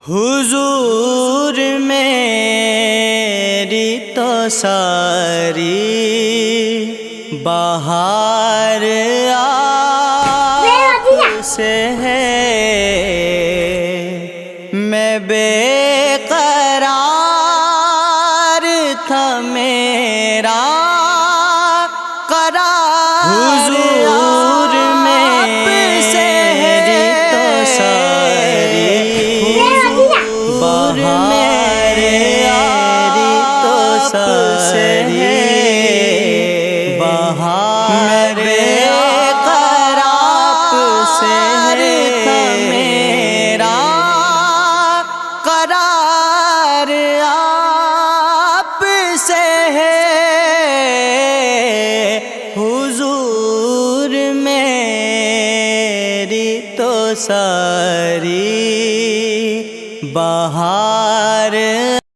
حضور میری تو ساری بہار آپ سے ہے، میں بے قرار تھا میرا قرار حضور میری تو ساری بہار میری تو ساری بہار قرار سے تھا میرا قرار آپ سے ہے، حضور میری تو ساری بہار